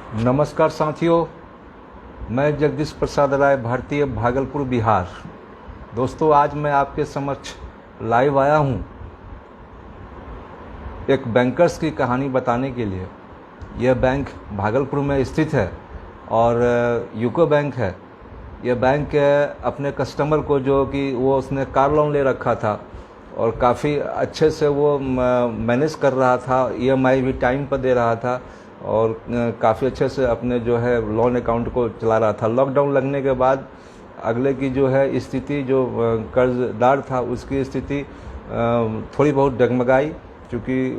नमस्कार साथियों, मैं जगदीश प्रसाद राय, भारतीय भागलपुर, बिहार। दोस्तों, आज मैं आपके समक्ष लाइव आया हूं एक बैंकर्स की कहानी बताने के लिए। यह बैंक भागलपुर में स्थित है और यूको बैंक है। यह बैंक अपने कस्टमर को, जो कि वो उसने कार लोन ले रखा था और काफ़ी अच्छे से वो मैनेज कर रहा था, ईएमआई भी टाइम पर दे रहा था और काफ़ी अच्छे से अपने जो है लोन अकाउंट को चला रहा था। लॉकडाउन लगने के बाद अगले की जो है स्थिति, जो कर्जदार था उसकी स्थिति थोड़ी बहुत डगमगाई, क्योंकि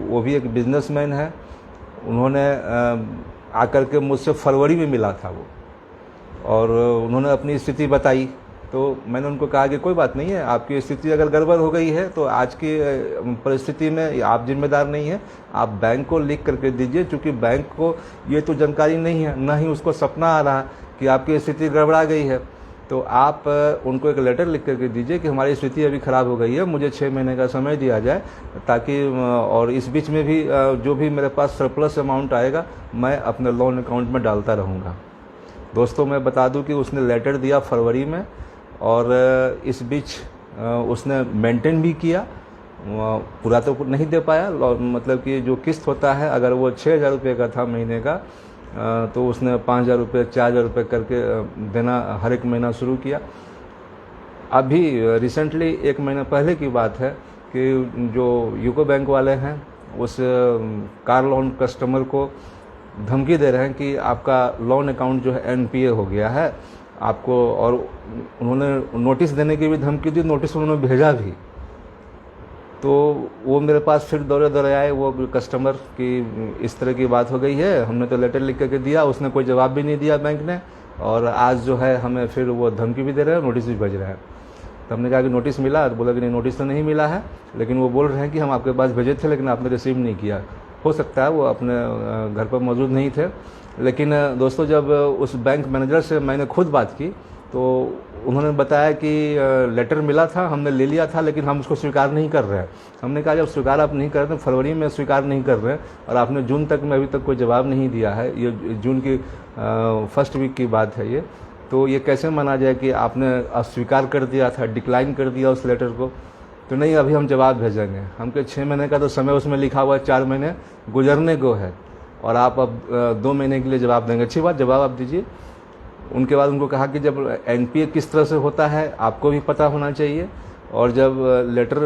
वो भी एक बिजनेसमैन है। उन्होंने आकर के मुझसे फरवरी में मिला था वो, और उन्होंने अपनी स्थिति बताई। तो मैंने उनको कहा कि कोई बात नहीं है, आपकी स्थिति अगर गड़बड़ हो गई है तो आज की परिस्थिति में आप जिम्मेदार नहीं है, आप बैंक को लिख करके दीजिए, क्योंकि बैंक को ये तो जानकारी नहीं है, ना ही उसको सपना आ रहा कि आपकी स्थिति गड़बड़ा गई है। तो आप उनको एक लेटर लिख करके दीजिए कि हमारी स्थिति अभी ख़राब हो गई है, मुझे 6 महीने का समय दिया जाए, ताकि और इस बीच में भी जो भी मेरे पास सरप्लस अमाउंट आएगा मैं अपने लोन अकाउंट में डालता रहूँगा। दोस्तों, मैं बता दूं कि उसने लेटर दिया फरवरी में, और इस बीच उसने मेंटेन भी किया। पूरा तो नहीं दे पाया, मतलब कि जो किस्त होता है, अगर वो 6,000 रुपये का था महीने का, तो उसने 5,000 रुपये, 4,000 रुपये करके देना हर एक महीना शुरू किया। अभी रिसेंटली 1 महीना पहले की बात है कि जो यूको बैंक वाले हैं उस कार लोन कस्टमर को धमकी दे रहे हैं कि आपका लोन अकाउंट जो है एनपीए हो गया है आपको, और उन्होंने नोटिस देने की भी धमकी दी, नोटिस उन्होंने भेजा भी। तो वो मेरे पास फिर दौड़े आए, वो कस्टमर की इस तरह की बात हो गई है, हमने तो लेटर लिख करके दिया, उसने कोई जवाब भी नहीं दिया बैंक ने, और आज जो है हमें फिर वो धमकी भी दे रहे हैं, नोटिस भी भेज रहे हैं। तो हमने कहा कि नोटिस मिला? तो बोला कि नहीं, नोटिस तो नहीं मिला है, लेकिन वो बोल रहे हैं कि हम आपके पास भेजे थे लेकिन आपने रिसीव नहीं किया। हो सकता है वो अपने घर पर मौजूद नहीं थे। लेकिन दोस्तों, जब उस बैंक मैनेजर से मैंने खुद बात की तो उन्होंने बताया कि लेटर मिला था, हमने ले लिया था, लेकिन हम उसको स्वीकार नहीं कर रहे हैं। हमने कहा जब स्वीकार आप नहीं कर रहे, फरवरी में स्वीकार नहीं कर रहे हैं और आपने जून तक में अभी तक कोई जवाब नहीं दिया है, ये जून की फर्स्ट वीक की बात है ये, तो ये कैसे माना जाए कि आपने अस्वीकार कर दिया था, डिक्लाइन कर दिया उस लेटर को? तो नहीं, अभी हम जवाब भेजेंगे। हमके 6 महीने का तो समय उसमें लिखा हुआ है, 4 महीने गुजरने को है, और आप अब 2 महीने के लिए जवाब देंगे। अच्छी बात, जवाब आप दीजिए। उनके बाद उनको कहा कि जब एनपीए किस तरह से होता है आपको भी पता होना चाहिए, और जब लेटर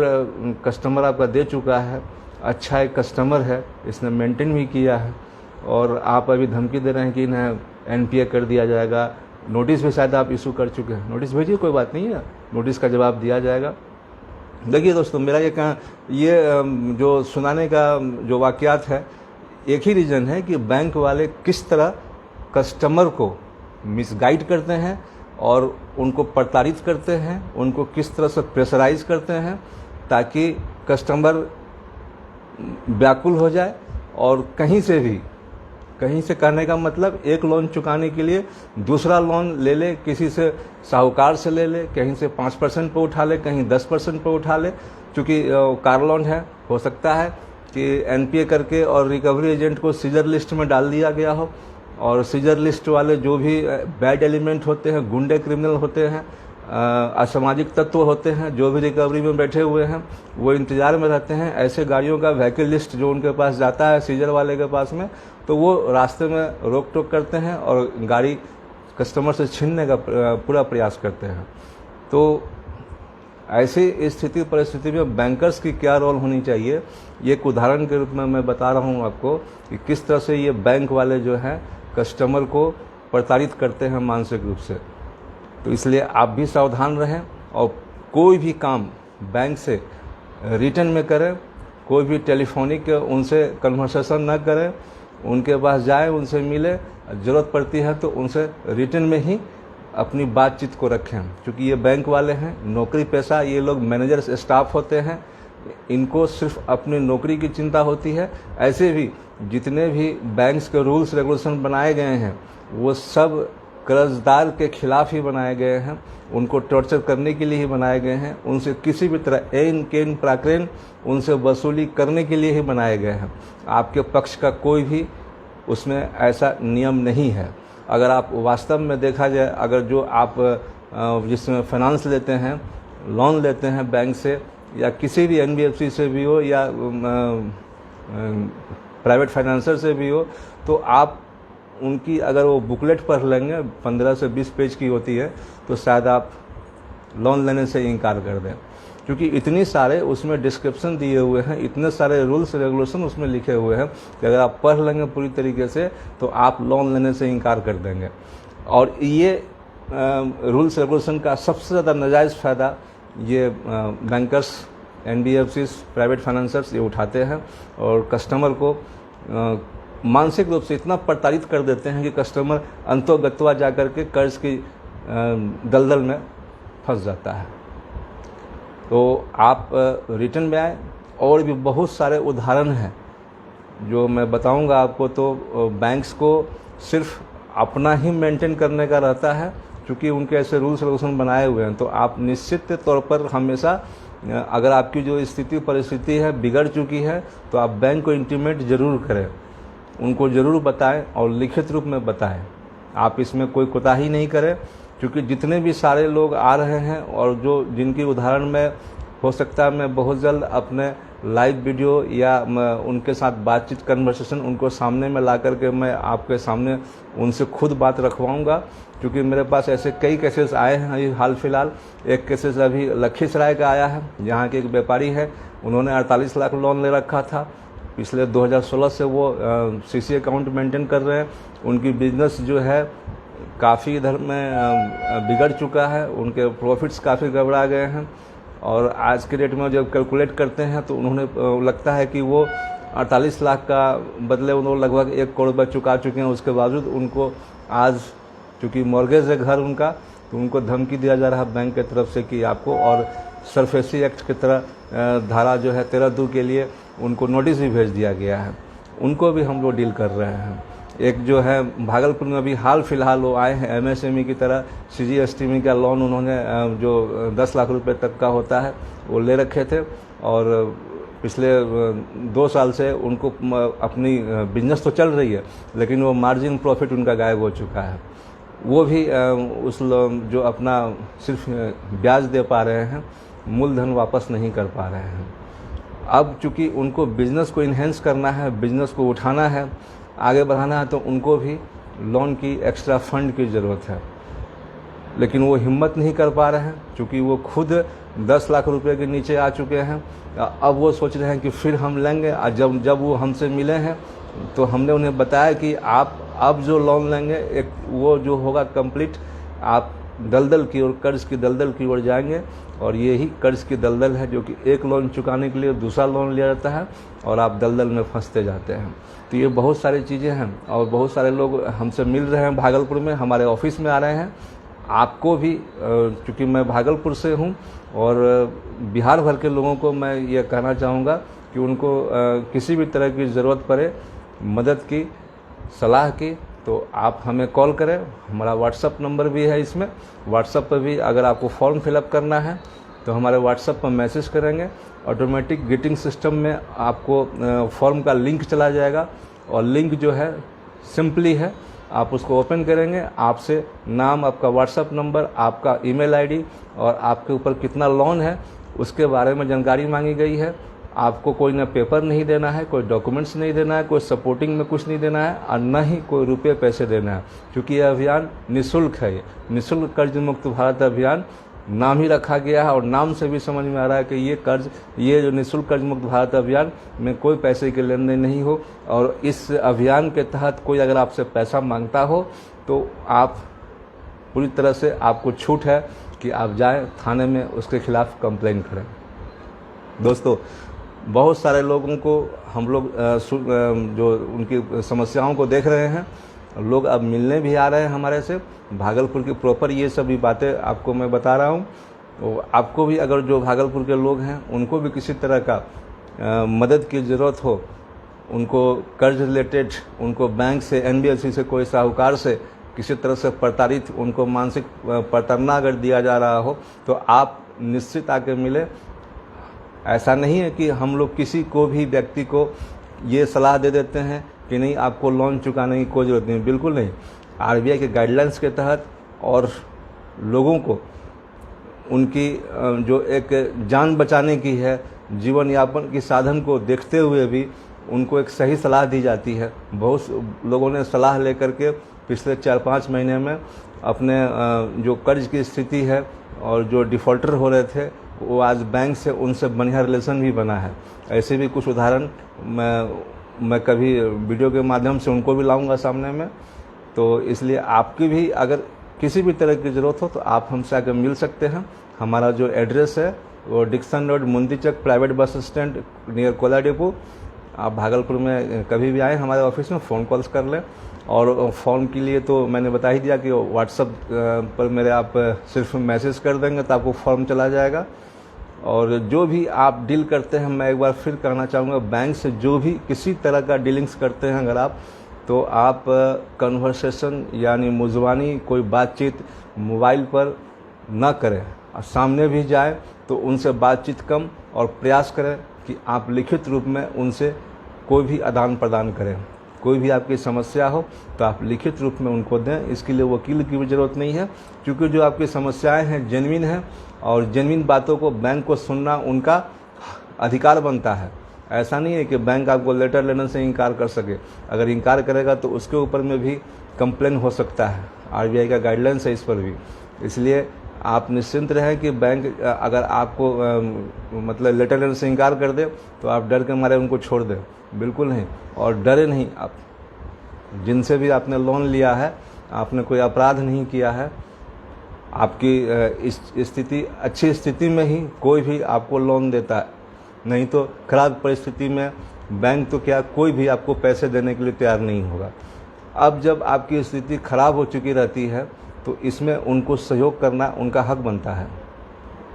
कस्टमर आपका दे चुका है, अच्छा एक कस्टमर है, इसने मेंटेन भी किया है, और आप अभी धमकी दे रहे हैं कि इन्हें एनपीए कर दिया जाएगा। नोटिस भी शायद आप इशू कर चुके हैं, नोटिस भेजिए, कोई बात नहीं है, नोटिस का जवाब दिया जाएगा। देखिए दोस्तों, मेरा ये जो सुनाने का जो वाकयात है, एक ही रीज़न है कि बैंक वाले किस तरह कस्टमर को मिसगाइड करते हैं और उनको प्रताड़ित करते हैं, उनको किस तरह से प्रेशराइज करते हैं ताकि कस्टमर व्याकुल हो जाए, और कहीं से करने का मतलब एक लोन चुकाने के लिए दूसरा लोन ले ले, किसी से साहूकार से ले ले, कहीं से 5% पर उठा ले, कहीं 10% पर उठा ले। क्योंकि कार लोन है, हो सकता है कि एनपीए करके और रिकवरी एजेंट को सीजर लिस्ट में डाल दिया गया हो, और सीजर लिस्ट वाले जो भी बैड एलिमेंट होते हैं, गुंडे क्रिमिनल होते हैं, असामाजिक तत्व होते हैं, जो भी रिकवरी में बैठे हुए हैं, वो इंतजार में रहते हैं। ऐसे गाड़ियों का व्हीकल लिस्ट जो उनके पास जाता है सीजर वाले के पास में, तो वो रास्ते में रोक टोक करते हैं और गाड़ी कस्टमर से छीनने का पूरा प्रयास करते हैं। तो ऐसी स्थिति परिस्थिति में बैंकर्स की क्या रोल होनी चाहिए, ये एक उदाहरण के रूप में मैं बता रहा हूँ आपको कि किस तरह से ये बैंक वाले जो हैं कस्टमर को प्रताड़ित करते हैं मानसिक रूप से। तो इसलिए आप भी सावधान रहें, और कोई भी काम बैंक से रिटर्न में करें, कोई भी टेलीफोनिक उनसे कन्वर्सेशन न करें, उनके पास जाएं, उनसे मिलें, ज़रूरत पड़ती है तो उनसे रिटर्न में ही अपनी बातचीत को रखें। क्योंकि ये बैंक वाले हैं, नौकरी पेशा, ये लोग मैनेजर स्टाफ होते हैं, इनको सिर्फ अपनी नौकरी की चिंता होती है। ऐसे भी जितने भी बैंक्स के रूल्स रेगुलेशन बनाए गए हैं वो सब कर्जदार के खिलाफ ही बनाए गए हैं, उनको टॉर्चर करने के लिए ही बनाए गए हैं, उनसे किसी भी तरह एन केन प्राक्रेन उनसे वसूली करने के लिए ही बनाए गए हैं। आपके पक्ष का कोई भी उसमें ऐसा नियम नहीं है। अगर आप वास्तव में देखा जाए, अगर जो आप जिसमें फाइनेंस लेते हैं, लोन लेते हैं बैंक से या किसी भी NBFC से भी हो या प्राइवेट फाइनेंसर से भी हो, तो आप उनकी अगर वो बुकलेट पढ़ लेंगे, 15 से 20 पेज की होती है, तो शायद आप लोन लेने से इनकार कर दें, क्योंकि इतनी सारे उसमें डिस्क्रिप्शन दिए हुए हैं, इतने सारे रूल्स रेगुलेशन उसमें लिखे हुए हैं कि अगर आप पढ़ लेंगे पूरी तरीके से तो आप लोन लेने से इनकार कर देंगे। और ये रूल्स रेगुलेशन का सबसे ज़्यादा नाजायज़ फ़ायदा ये बैंकर्स, NBFCs, प्राइवेट फाइनेंसर्स ये उठाते हैं और कस्टमर को मानसिक रूप से इतना प्रताड़ित कर देते हैं कि कस्टमर अंतोगत्वा जाकर के कर्ज की दलदल में फंस जाता है। तो आप रिटर्न में आए, और भी बहुत सारे उदाहरण हैं जो मैं बताऊंगा आपको। तो बैंक्स को सिर्फ अपना ही मेंटेन करने का रहता है, क्योंकि उनके ऐसे रूल्स रेगुलेशन बनाए हुए हैं। तो आप निश्चित तौर पर हमेशा, अगर आपकी जो स्थिति परिस्थिति है बिगड़ चुकी है, तो आप बैंक को इंटीमेट ज़रूर करें, उनको ज़रूर बताएं और लिखित रूप में बताएं। आप इसमें कोई कोताही नहीं करें, क्योंकि जितने भी सारे लोग आ रहे हैं और जो जिनकी उदाहरण में हो सकता है मैं बहुत जल्द अपने लाइव वीडियो या उनके साथ बातचीत कन्वर्सेशन उनको सामने में ला करके मैं आपके सामने उनसे खुद बात रखवाऊंगा, क्योंकि मेरे पास ऐसे कई केसेस आए हैं अभी हाल फिलहाल। एक केसेस अभी लखीसराय का आया है, जहाँ के एक व्यापारी है, उन्होंने 48 लाख लोन ले रखा था। पिछले 2016 से वो CC अकाउंट मेंटेन कर रहे हैं। उनकी बिजनेस जो है काफ़ी इधर में बिगड़ चुका है, उनके प्रॉफिट्स काफ़ी गड़बड़ा गए हैं, और आज के डेट में जब कैलकुलेट करते हैं तो उन्होंने लगता है कि वो 48 लाख का बदले उन्होंने लगभग 1 करोड़ रुपये चुका चुके हैं। उसके बावजूद उनको आज, चूँकि मॉर्गेज है घर उनका, तो उनको धमकी दिया जा रहा है बैंक की तरफ से कि आपको, और सरफेसी एक्ट की तरह धारा जो है 13(2) के लिए उनको नोटिस भी भेज दिया गया है। उनको भी हम लोग डील कर रहे हैं। एक जो है भागलपुर में अभी हाल फिलहाल वो आए हैं, MSME की तरह CGSTME का लोन उन्होंने जो 10 लाख रुपए तक का होता है वो ले रखे थे, और पिछले 2 साल से उनको अपनी बिजनेस तो चल रही है, लेकिन वो मार्जिन प्रॉफिट उनका गायब हो चुका है। वो भी उस जो अपना सिर्फ ब्याज दे पा रहे हैं, मूलधन वापस नहीं कर पा रहे हैं। अब चूँकि उनको बिज़नेस को इन्हेंस करना है, बिज़नेस को उठाना है, आगे बढ़ाना है, तो उनको भी लोन की एक्स्ट्रा फंड की ज़रूरत है, लेकिन वो हिम्मत नहीं कर पा रहे हैं, क्योंकि वो खुद 10 लाख रुपए के नीचे आ चुके हैं। अब वो सोच रहे हैं कि फिर हम लेंगे। जब वो हमसे मिले हैं तो हमने उन्हें बताया कि आप अब जो लोन लेंगे, एक वो जो होगा कंप्लीट, आप दलदल की ओर, कर्ज की दलदल की ओर जाएंगे, और यही कर्ज की दलदल है जो कि एक लोन चुकाने के लिए दूसरा लोन लिया जाता है और आप दलदल में फंसते जाते हैं। तो ये बहुत सारी चीज़ें हैं, और बहुत सारे लोग हमसे मिल रहे हैं भागलपुर में, हमारे ऑफिस में आ रहे हैं। आपको भी, चूँकि मैं भागलपुर से हूँ, और बिहार भर के लोगों को मैं ये कहना चाहूँगा कि उनको किसी भी तरह की ज़रूरत पड़े मदद की, सलाह की, तो आप हमें कॉल करें। हमारा व्हाट्सअप नंबर भी है इसमें। व्हाट्सअप पर भी अगर आपको फॉर्म फिलअप करना है तो हमारे व्हाट्सअप पर मैसेज करेंगे, ऑटोमेटिक गेटिंग सिस्टम में आपको फॉर्म का लिंक चला जाएगा, और लिंक जो है सिंपली है, आप उसको ओपन करेंगे, आपसे नाम, आपका व्हाट्सअप नंबर, आपका ईमेल आईडी और आपके ऊपर कितना लोन है उसके बारे में जानकारी मांगी गई है। आपको कोई ना पेपर नहीं देना है, कोई डॉक्यूमेंट्स नहीं देना है, कोई सपोर्टिंग में कुछ नहीं देना है, और न ही कोई रुपये पैसे देना है, क्योंकि यह अभियान निःशुल्क है। ये निःशुल्क कर्ज मुक्त भारत अभियान नाम ही रखा गया है, और नाम से भी समझ में आ रहा है कि ये जो निःशुल्क कर्ज मुक्त भारत अभियान में कोई पैसे के लेन देन नहीं हो। और इस अभियान के तहत कोई अगर आपसे पैसा मांगता हो तो आप पूरी तरह से, आपको छूट है कि आप जाएं थाने में उसके खिलाफ कंप्लेंट करें। दोस्तों, बहुत सारे लोगों को हम लोग जो उनकी समस्याओं को देख रहे हैं, लोग अब मिलने भी आ रहे हैं हमारे से। भागलपुर की प्रॉपर ये सभी बातें आपको मैं बता रहा हूँ। तो आपको भी, अगर जो भागलपुर के लोग हैं उनको भी किसी तरह का मदद की ज़रूरत हो, उनको कर्ज रिलेटेड, उनको बैंक से, NBFC से, कोई साहूकार से किसी तरह से प्रताड़ित, उनको मानसिक प्रताड़ना अगर दिया जा रहा हो, तो आप निश्चित आके मिले। ऐसा नहीं है कि हम लोग किसी को भी व्यक्ति को ये सलाह दे देते हैं कि नहीं आपको लोन चुकाने की कोई ज़रूरत नहीं, बिल्कुल नहीं। आरबीआई के गाइडलाइंस के तहत और लोगों को उनकी जो एक जान बचाने की है, जीवन यापन की साधन को देखते हुए भी उनको एक सही सलाह दी जाती है। बहुत लोगों ने सलाह लेकर के पिछले 4-5 महीने में अपने जो कर्ज की स्थिति है और जो डिफ़ॉल्टर हो रहे थे वो आज बैंक से उनसे बढ़िया रिलेशन भी बना है। ऐसे भी कुछ उदाहरण मैं कभी वीडियो के माध्यम से उनको भी लाऊंगा सामने में। तो इसलिए आपकी भी अगर किसी भी तरह की ज़रूरत हो तो आप हमसे आकर मिल सकते हैं। हमारा जो एड्रेस है वो Dixon road, Mundichak private bus stand near कोला डिपो। आप भागलपुर में कभी भी आए हमारे ऑफिस में फ़ोन कॉल्स कर लें। और फॉर्म के लिए तो मैंने बता ही दिया कि व्हाट्सएप पर मेरे आप सिर्फ मैसेज कर देंगे तो आपको फॉर्म चला जाएगा। और जो भी आप डील करते हैं, मैं एक बार फिर कहना चाहूँगा, बैंक से जो भी किसी तरह का डीलिंग्स करते हैं अगर आप, तो आप कन्वर्सेशन यानी मुज़बानी कोई बातचीत मोबाइल पर ना करें। और सामने भी जाए तो उनसे बातचीत कम और प्रयास करें कि आप लिखित रूप में उनसे कोई भी आदान प्रदान करें। कोई भी आपकी समस्या हो तो आप लिखित रूप में उनको दें। इसके लिए वकील की भी ज़रूरत नहीं है, क्योंकि जो आपकी समस्याएं हैं जेन्युइन हैं और जेन्युइन बातों को बैंक को सुनना उनका अधिकार बनता है। ऐसा नहीं है कि बैंक आपको लेटर लेने से इनकार कर सके। अगर इनकार करेगा तो उसके ऊपर में भी कंप्लेन हो सकता है। आरबीआई का गाइडलाइंस है इस पर भी। इसलिए आप निश्चिंत रहें कि बैंक अगर आपको मतलब लेटर लेने से इनकार कर दे तो आप डर के मारे उनको छोड़ दें, बिल्कुल नहीं। और डरे नहीं आप, जिनसे भी आपने लोन लिया है आपने कोई अपराध नहीं किया है। आपकी स्थिति अच्छी स्थिति में ही कोई भी आपको लोन देता है, नहीं तो खराब परिस्थिति में बैंक तो क्या कोई भी आपको पैसे देने के लिए तैयार नहीं होगा। अब जब आपकी स्थिति खराब हो चुकी रहती है तो इसमें उनको सहयोग करना उनका हक बनता है।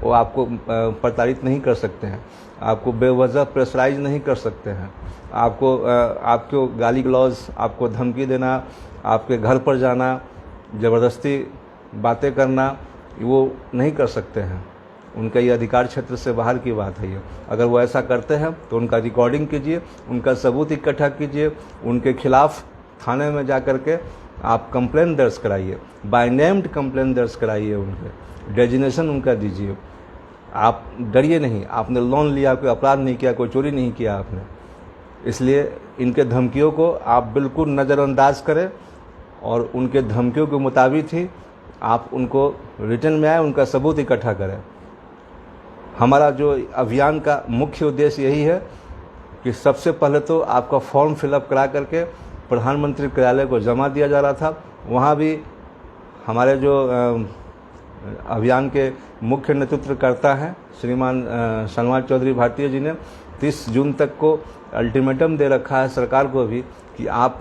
वो आपको प्रताड़ित नहीं कर सकते हैं, आपको बेवजह प्रेशराइज नहीं कर सकते हैं, आपको गाली गलौज, आपको धमकी देना, आपके घर पर जाना, ज़बरदस्ती बातें करना, वो नहीं कर सकते हैं। उनका ये अधिकार क्षेत्र से बाहर की बात है ये। अगर वो ऐसा करते हैं तो उनका रिकॉर्डिंग कीजिए, उनका सबूत इकट्ठा कीजिए, उनके खिलाफ थाने में जा कर के आप कंप्लेन दर्ज कराइए, बाय नेम्ड कंप्लेन दर्ज कराइए, उनके डेजिग्नेशन उनका दीजिए। आप डरिए नहीं, आपने लोन लिया, कोई अपराध नहीं किया, कोई चोरी नहीं किया आपने। इसलिए इनके धमकियों को आप बिल्कुल नज़रअंदाज करें और उनके धमकियों के मुताबिक ही आप उनको रिटर्न में आए, उनका सबूत इकट्ठा करें। हमारा जो अभियान का मुख्य उद्देश्य यही है कि सबसे पहले तो आपका फॉर्म फिलअप करा करके प्रधानमंत्री कार्यालय को जमा दिया जा रहा था। वहाँ भी हमारे जो अभियान के मुख्य नेतृत्वकर्ता हैं श्रीमान सलमान चौधरी भारतीय जी ने 30 जून तक को अल्टीमेटम दे रखा है सरकार को भी कि आप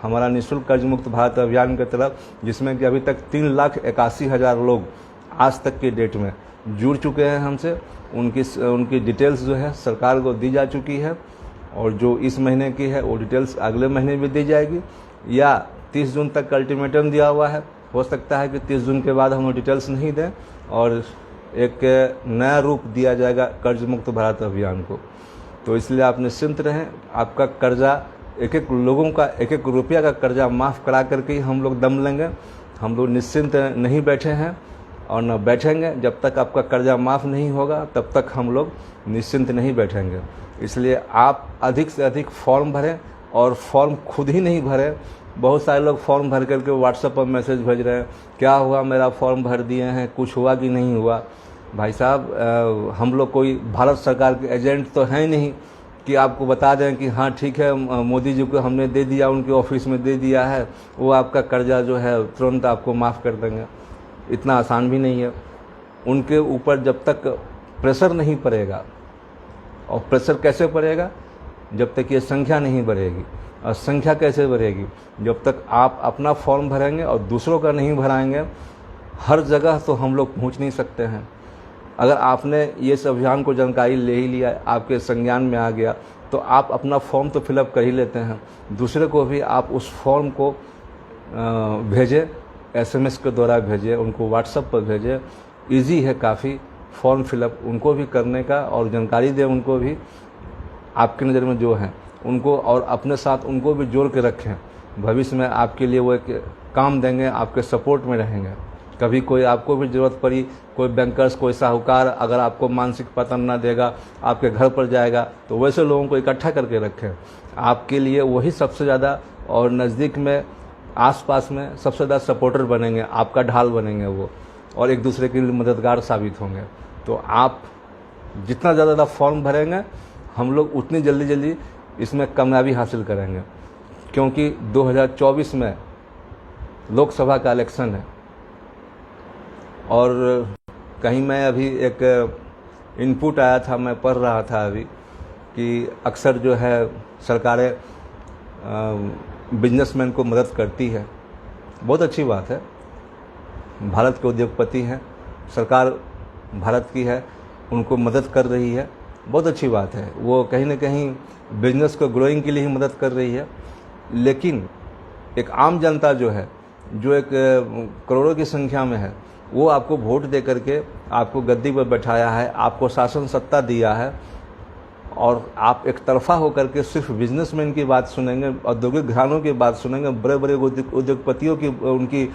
हमारा निःशुल्क कर्ज मुक्त भारत अभियान की तरफ, जिसमें कि अभी तक 3,81,000 लोग आज तक की डेट में जुड़ चुके हैं हमसे। उनकी डिटेल्स जो है सरकार को दी जा चुकी है और जो इस महीने की है वो डिटेल्स अगले महीने भी दी जाएगी, या 30 जून तक का अल्टीमेटम दिया हुआ है। हो सकता है कि 30 जून के बाद हम डिटेल्स नहीं दें और एक नया रूप दिया जाएगा कर्ज मुक्त भारत अभियान को। तो इसलिए आप निश्चिंत रहें, आपका कर्जा एक एक लोगों का 1-1 रुपया का कर्जा माफ़ करा करके ही हम लोग दम लेंगे। हम लोग निश्चिंत नहीं बैठे हैं और न बैठेंगे। जब तक आपका कर्जा माफ़ नहीं होगा तब तक हम लोग निश्चिंत नहीं बैठेंगे। इसलिए आप अधिक से अधिक फॉर्म भरें और फॉर्म खुद ही नहीं भरें। बहुत सारे लोग फॉर्म भर करके व्हाट्सएप पर मैसेज भेज रहे हैं, क्या हुआ मेरा फॉर्म भर दिए हैं, कुछ हुआ कि नहीं हुआ। भाई साहब, हम लोग कोई भारत सरकार के एजेंट तो हैं नहीं कि आपको बता दें कि हाँ ठीक है मोदी जी को हमने दे दिया, उनके ऑफिस में दे दिया है, वो आपका कर्जा जो है तुरंत आपको माफ़ कर देंगे। इतना आसान भी नहीं है। उनके ऊपर जब तक प्रेशर नहीं पड़ेगा, और प्रेशर कैसे पड़ेगा, जब तक ये संख्या नहीं बढ़ेगी। और संख्या कैसे बढ़ेगी, जब तक आप अपना फॉर्म भरेंगे और दूसरों का नहीं भराएंगे। हर जगह तो हम लोग पहुंच नहीं सकते हैं। अगर आपने ये इस अभियान को जानकारी ले ही लिया, आपके संज्ञान में आ गया, तो आप अपना फॉर्म तो फिलअप कर ही लेते हैं। दूसरे को भी आप उस फॉर्म को भेजें, SMS के द्वारा भेजें, उनको व्हाट्सएप पर भेजें। ईजी है काफ़ी फॉर्म फिलअप उनको भी करने का, और जानकारी दें उनको भी आपकी नज़र में जो है। उनको और अपने साथ उनको भी जोड़ के रखें। भविष्य में आपके लिए वो एक काम देंगे, आपके सपोर्ट में रहेंगे। कभी कोई आपको भी ज़रूरत पड़ी, कोई बैंकर्स, कोई साहूकार अगर आपको मानसिक पतन ना देगा, आपके घर पर जाएगा, तो वैसे लोगों को इकट्ठा करके रखें। आपके लिए वही सबसे ज़्यादा और नज़दीक में, आसपास में सबसे ज़्यादा सपोर्टर बनेंगे, आपका ढाल बनेंगे वो, और एक दूसरे के लिए मददगार साबित होंगे। तो आप जितना ज़्यादा फॉर्म भरेंगे, हम लोग उतनी जल्दी इसमें कामयाबी हासिल करेंगे, क्योंकि 2024 में लोकसभा का इलेक्शन है। और कहीं मैं अभी एक इनपुट आया था, मैं पढ़ रहा था अभी कि अक्सर जो है सरकारें बिजनेसमैन को मदद करती है। बहुत अच्छी बात है, भारत के उद्योगपति हैं, सरकार भारत की है, उनको मदद कर रही है, बहुत अच्छी बात है। वो कहीं ना कहीं बिजनेस को ग्रोइंग के लिए ही मदद कर रही है। लेकिन एक आम जनता जो है, जो एक करोड़ों की संख्या में है, वो आपको वोट दे करके आपको गद्दी पर बैठाया है, आपको शासन सत्ता दिया है, और आप एक तरफा होकर के सिर्फ बिजनेसमैन की बात सुनेंगे, औद्योगिक घरानों की बात सुनेंगे, बड़े बड़े उद्योगपतियों की उनकी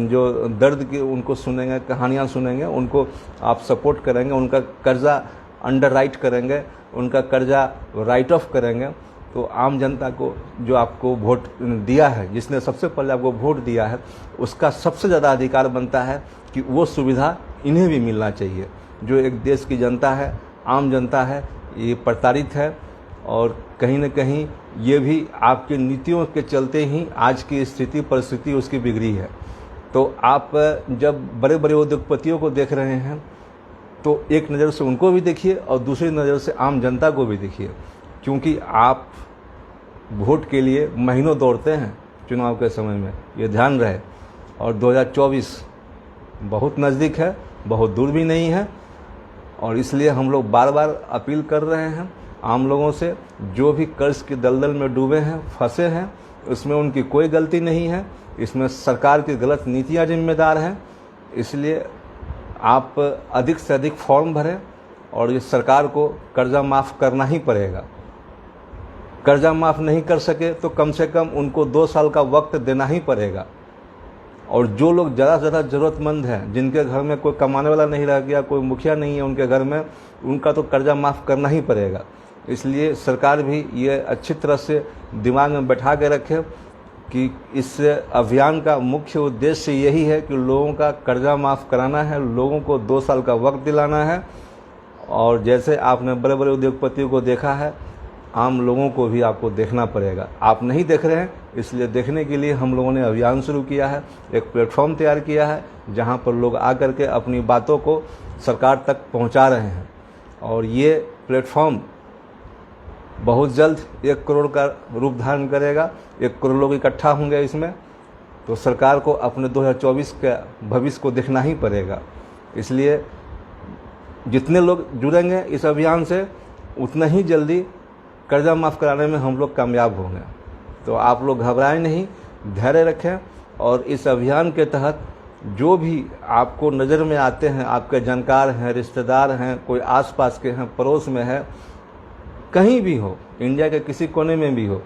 जो दर्द की उनको सुनेंगे, कहानियाँ सुनेंगे, उनको आप सपोर्ट करेंगे, उनका कर्जा अंडर राइट करेंगे, उनका कर्जा राइट ऑफ करेंगे, तो आम जनता को जो आपको वोट दिया है, जिसने सबसे पहले आपको वोट दिया है, उसका सबसे ज़्यादा अधिकार बनता है कि वो सुविधा इन्हें भी मिलना चाहिए। जो एक देश की जनता है, आम जनता है, ये प्रताड़ित है, और कहीं न कहीं ये भी आपकी नीतियों के चलते ही आज की स्थिति परिस्थिति उसकी बिगड़ी है। तो आप जब बड़े बड़े उद्योगपतियों को देख रहे हैं, तो एक नज़र से उनको भी देखिए और दूसरी नज़र से आम जनता को भी देखिए, क्योंकि आप वोट के लिए महीनों दौड़ते हैं चुनाव के समय में, ये ध्यान रहे। और 2024 बहुत नज़दीक है, बहुत दूर भी नहीं है, और इसलिए हम लोग बार बार अपील कर रहे हैं आम लोगों से, जो भी कर्ज की दलदल में डूबे हैं, फंसे हैं, उसमें उनकी कोई गलती नहीं है, इसमें सरकार की गलत नीतियाँ जिम्मेदार हैं। इसलिए आप अधिक से अधिक फॉर्म भरें, और ये सरकार को कर्जा माफ़ करना ही पड़ेगा। कर्जा माफ़ नहीं कर सके तो कम से कम उनको 2 साल का वक्त देना ही पड़ेगा। और जो लोग ज़्यादा से ज़्यादा ज़रूरतमंद हैं, जिनके घर में कोई कमाने वाला नहीं रह गया, कोई मुखिया नहीं है उनके घर में, उनका तो कर्जा माफ़ करना ही पड़ेगा। इसलिए सरकार भी ये अच्छी तरह से दिमाग में बैठा के रखे कि इस अभियान का मुख्य उद्देश्य यही है कि लोगों का कर्जा माफ़ कराना है, लोगों को 2 साल का वक्त दिलाना है। और जैसे आपने बड़े बड़े उद्योगपतियों को देखा है, आम लोगों को भी आपको देखना पड़ेगा। आप नहीं देख रहे हैं, इसलिए देखने के लिए हम लोगों ने अभियान शुरू किया है, एक प्लेटफॉर्म तैयार किया है, जहां पर लोग आकर के अपनी बातों को सरकार तक पहुंचा रहे हैं। और ये प्लेटफॉर्म बहुत जल्द 1 करोड़ का रूप धारण करेगा, 1 करोड़ लोग इकट्ठा होंगे इसमें। तो सरकार को अपने 2024 के भविष्य को देखना ही पड़ेगा। इसलिए जितने लोग जुड़ेंगे इस अभियान से, उतना ही जल्दी कर्जा माफ़ कराने में हम लोग कामयाब होंगे। तो आप लोग घबराएं नहीं, धैर्य रखें, और इस अभियान के तहत जो भी आपको नज़र में आते हैं, आपके जानकार हैं, रिश्तेदार हैं, कोई आसपास के हैं, पड़ोस में है, कहीं भी हो, इंडिया के किसी कोने में भी हो,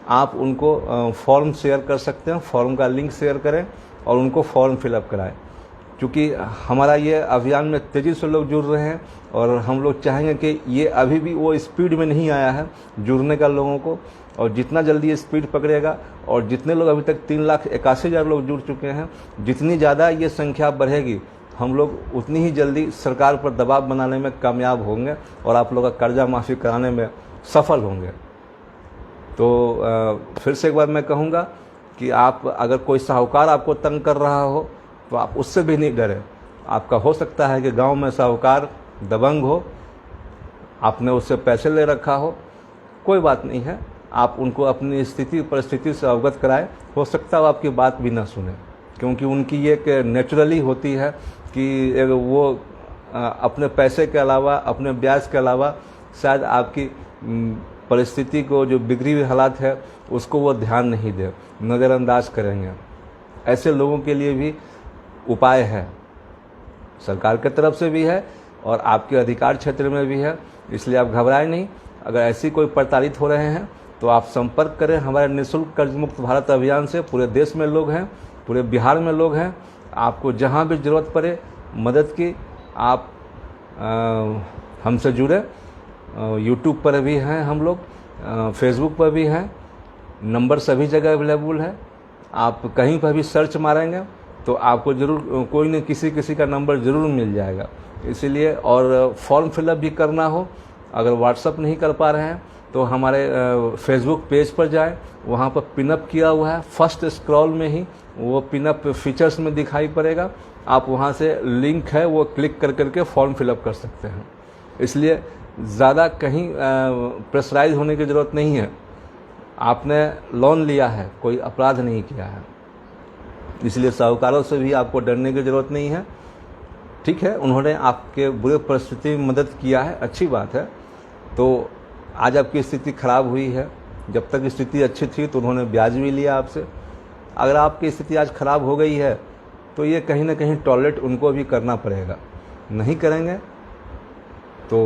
आप उनको फॉर्म शेयर कर सकते हैं। फॉर्म का लिंक शेयर करें और उनको फॉर्म फिलअप कराएं। क्योंकि हमारा ये अभियान में तेज़ी से लोग जुड़ रहे हैं, और हम लोग चाहेंगे कि ये अभी भी वो स्पीड में नहीं आया है जुड़ने का लोगों को। और जितना जल्दी ये स्पीड पकड़ेगा, और जितने लोग अभी तक 3,81,000 लोग जुड़ चुके हैं, जितनी ज़्यादा ये संख्या बढ़ेगी, हम लोग उतनी ही जल्दी सरकार पर दबाव बनाने में कामयाब होंगे, और आप लोग का कर्जा माफ़ी कराने में सफल होंगे। तो फिर से एक बार मैं कहूँगा कि आप अगर कोई साहूकार आपको तंग कर रहा हो, तो आप उससे भी नहीं डरें। आपका हो सकता है कि गांव में साहूकार दबंग हो, आपने उससे पैसे ले रखा हो, कोई बात नहीं है, आप उनको अपनी स्थिति परिस्थिति से अवगत कराएं। हो सकता है आपकी बात भी ना सुने, क्योंकि उनकी ये एक नेचुरली होती है कि वो अपने पैसे के अलावा, अपने ब्याज के अलावा, शायद आपकी परिस्थिति को, जो बिगड़ी हुई हालात है, उसको वो ध्यान नहीं दे, नज़रअंदाज करेंगे। ऐसे लोगों के लिए भी उपाय है, सरकार की तरफ से भी है और आपके अधिकार क्षेत्र में भी है। इसलिए आप घबराएं नहीं। अगर ऐसी कोई प्रताड़ित हो रहे हैं तो आप संपर्क करें हमारे निःशुल्क कर्ज मुक्त भारत अभियान से। पूरे देश में लोग हैं, पूरे बिहार में लोग हैं। आपको जहां भी ज़रूरत पड़े मदद की, आप हमसे जुड़े। यूट्यूब पर भी हैं हम लोग, फेसबुक पर भी हैं, नंबर सभी जगह अवेलेबल है। आप कहीं पर भी सर्च मारेंगे तो आपको ज़रूर कोई न किसी का नंबर ज़रूर मिल जाएगा। इसीलिए, और फॉर्म फिलअप भी करना हो, अगर व्हाट्सअप नहीं कर पा रहे हैं तो हमारे फेसबुक पेज पर जाएं, वहाँ पर पिनअप किया हुआ है, फर्स्ट स्क्रॉल में ही वो पिनअप फीचर्स में दिखाई पड़ेगा। आप वहाँ से लिंक है वो क्लिक कर करके फॉर्म फिलअप कर सकते हैं। इसलिए ज़्यादा कहीं प्रेशराइज होने की ज़रूरत नहीं है। आपने लोन लिया है, कोई अपराध नहीं किया है, इसलिए साहूकारों से भी आपको डरने की ज़रूरत नहीं है। ठीक है, उन्होंने आपके बुरे परिस्थिति में मदद किया है, अच्छी बात है। तो आज आपकी स्थिति खराब हुई है, जब तक स्थिति अच्छी थी तो उन्होंने ब्याज भी लिया आपसे। अगर आपकी स्थिति आज खराब हो गई है तो ये कहीं ना कहीं टॉलरेट उनको भी करना पड़ेगा। नहीं करेंगे तो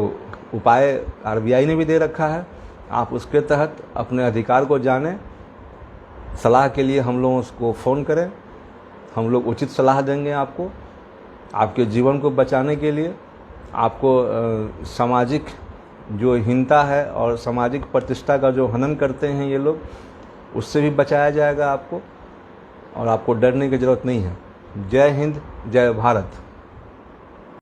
उपाय आरबीआई ने भी दे रखा है, आप उसके तहत अपने अधिकार को जानें। सलाह के लिए हम लोगों को फ़ोन करें, हम लोग उचित सलाह देंगे आपको, आपके जीवन को बचाने के लिए। आपको सामाजिक जो हीनता है और सामाजिक प्रतिष्ठा का जो हनन करते हैं ये लोग, उससे भी बचाया जाएगा आपको, और आपको डरने की ज़रूरत नहीं है। जय हिंद, जय भारत।